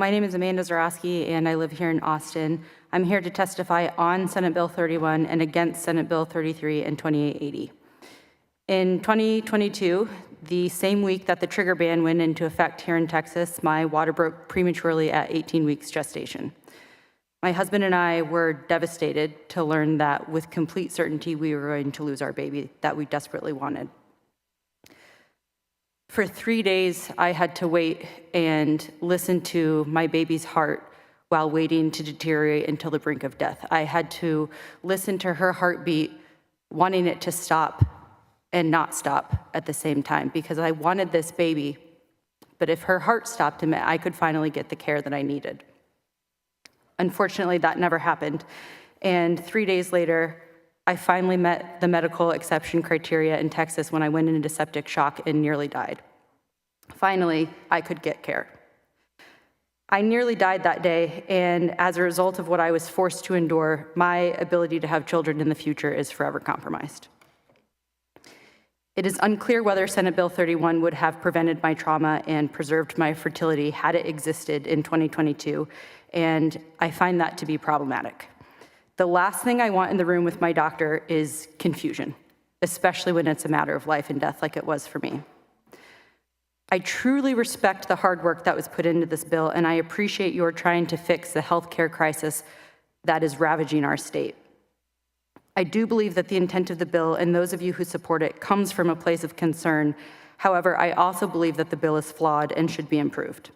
My name is Amanda Zurawski, and I live here in Austin. I'm here to testify on Senate Bill 31 and against Senate Bill 33 and 2880. In 2022, the same week that the trigger ban went into effect here in Texas, my water broke prematurely at 18 weeks gestation. My husband and I were devastated to learn that with complete certainty we were going to lose our baby that we desperately wanted. For 3 days, I had to wait and listen to my baby's heart while waiting to deteriorate until the brink of death. I had to listen to her heartbeat, wanting it to stop and not stop at the same time because I wanted this baby, but if her heart stopped, I could finally get the care that I needed. Unfortunately, that never happened, and 3 days later, I finally met the medical exception criteria in Texas when I went into septic shock and nearly died. Finally, I could get care. I nearly died that day, and as a result of what I was forced to endure, my ability to have children in the future is forever compromised. It is unclear whether Senate Bill 31 would have prevented my trauma and preserved my fertility had it existed in 2022, and I find that to be problematic. The last thing I want in the room with my doctor is confusion, especially when it's a matter of life and death like it was for me. I truly respect the hard work that was put into this bill, and I appreciate your trying to fix the healthcare crisis that is ravaging our state. I do believe that the intent of the bill, and those of you who support it, comes from a place of concern. However, I also believe that the bill is flawed and should be improved.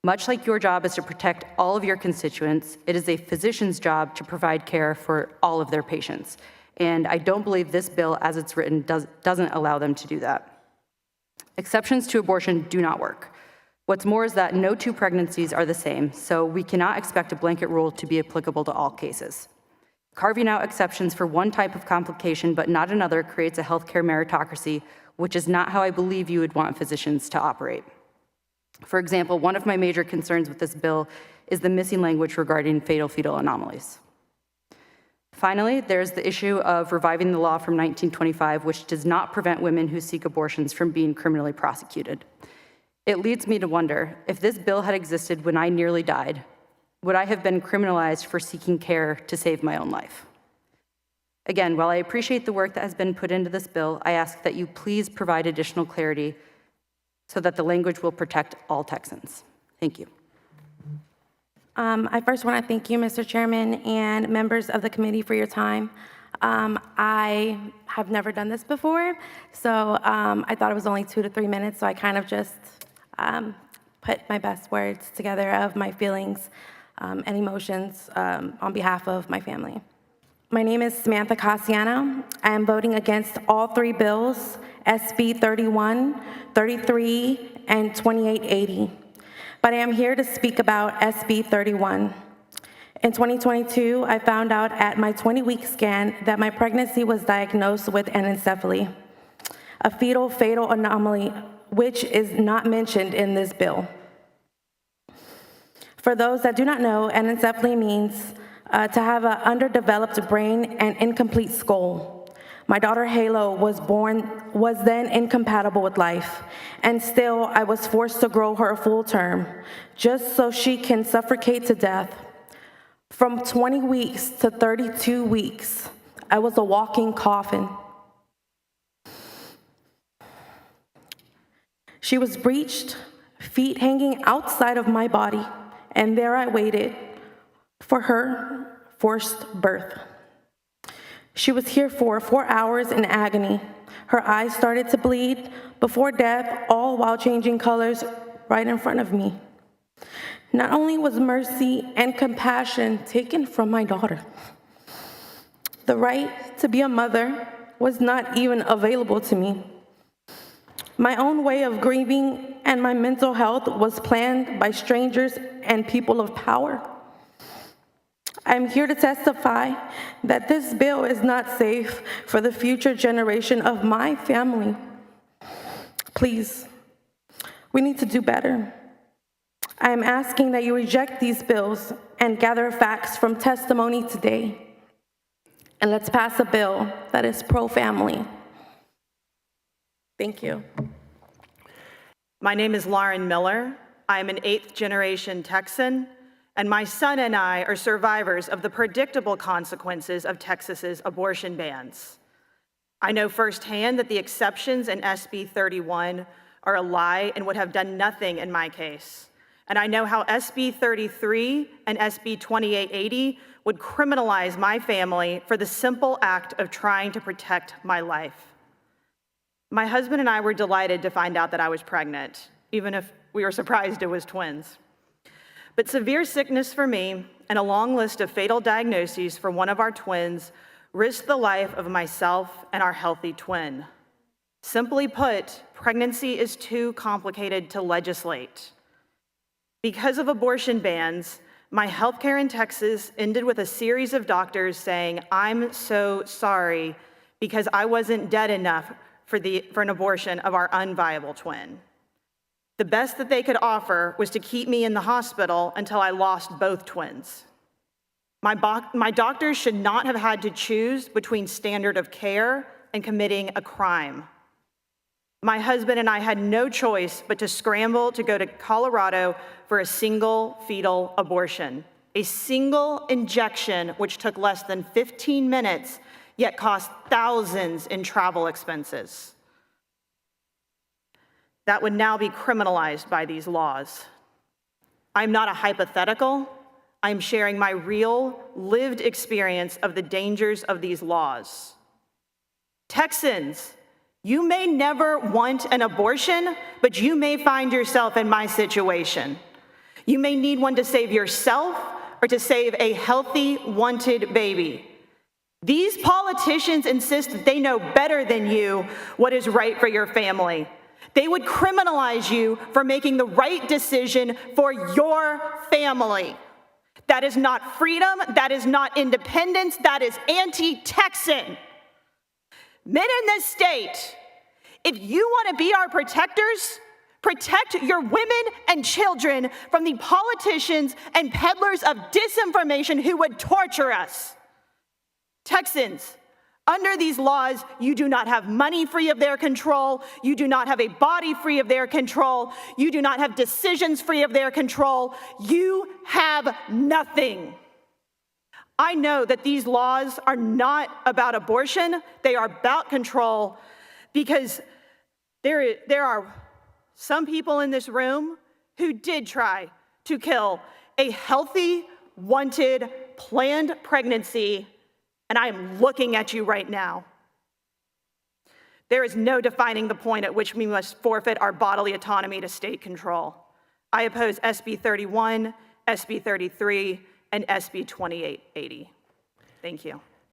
Much like your job is to protect all of your constituents, it is a physician's job to provide care for all of their patients. And I don't believe this bill, as it's written, doesn't allow them to do that. Exceptions to abortion do not work. What's more is that no two pregnancies are the same, so we cannot expect a blanket rule to be applicable to all cases. Carving out exceptions for one type of complication but not another creates a healthcare meritocracy, which is not how I believe you would want physicians to operate. For example, one of my major concerns with this bill is the missing language regarding fatal-fetal anomalies. Finally, there's the issue of reviving the law from 1925, which does not prevent women who seek abortions from being criminally prosecuted. It leads me to wonder, if this bill had existed when I nearly died, would I have been criminalized for seeking care to save my own life? Again, while I appreciate the work that has been put into this bill, I ask that you please provide additional clarity so that the language will protect all Texans. Thank you. I first want to thank you, Mr. Chairman, and members of the committee for your time. I have never done this before, so I thought it was only 2 to 3 minutes, so I kind of just put my best words together of my feelings and emotions on behalf of my family. My name is Samantha Casiano. I am voting against all 3 bills, SB 31, 33, and 2880. But I am here to speak about SB 31. In 2022, I found out at my 20-week scan that my pregnancy was diagnosed with anencephaly, a fetal fatal anomaly, which is not mentioned in this bill. For those that do not know, anencephaly means to have an underdeveloped brain and incomplete skull. My daughter Halo was then incompatible with life, and still I was forced to grow her full term, just so she can suffocate to death. From 20 weeks to 32 weeks, I was a walking coffin. She was breeched, feet hanging outside of my body, and there I waited for her forced birth. She was here for 4 hours in agony. Her eyes started to bleed before death, all while changing colors right in front of me. Not only was mercy and compassion taken from my daughter, the right to be a mother was not even available to me. My own way of grieving and my mental health was planned by strangers and people of power. I'm here to testify that this bill is not safe for the future generation of my family. Please, we need to do better. I am asking that you reject these bills and gather facts from testimony today. And let's pass a bill that is pro-family. Thank you. My name is Lauren Miller. I am an 8th-generation Texan, and my son and I are survivors of the predictable consequences of Texas's abortion bans. I know firsthand that the exceptions in SB 31 are a lie and would have done nothing in my case. And I know how SB 33 and SB 2880 would criminalize my family for the simple act of trying to protect my life. My husband and I were delighted to find out that I was pregnant, even if we were surprised it was twins. But severe sickness for me and a long list of fatal diagnoses for one of our twins risked the life of myself and our healthy twin. Simply put, pregnancy is too complicated to legislate. Because of abortion bans, my healthcare in Texas ended with a series of doctors saying, "I'm so sorry because I wasn't dead enough for an abortion of our unviable twin." The best that they could offer was to keep me in the hospital until I lost both twins. My doctors should not have had to choose between standard of care and committing a crime. My husband and I had no choice but to scramble to go to Colorado for a single fetal abortion, a single injection which took less than 15 minutes, yet cost thousands in travel expenses. That would now be criminalized by these laws. I'm not a hypothetical. I'm sharing my real, lived experience of the dangers of these laws. Texans, you may never want an abortion, but you may find yourself in my situation. You may need one to save yourself or to save a healthy, wanted baby. These politicians insist that they know better than you what is right for your family. They would criminalize you for making the right decision for your family. That is not freedom, that is not independence, that is anti-Texan. Men in this state, if you want to be our protectors, protect your women and children from the politicians and peddlers of disinformation who would torture us. Texans, under these laws, you do not have money free of their control. You do not have a body free of their control. You do not have decisions free of their control. You have nothing. I know that these laws are not about abortion. They are about control because there are some people in this room who did try to kill a healthy, wanted, planned pregnancy, and I am looking at you right now. There is no defining the point at which we must forfeit our bodily autonomy to state control. I oppose SB 31, SB 33, and SB 2880. Thank you.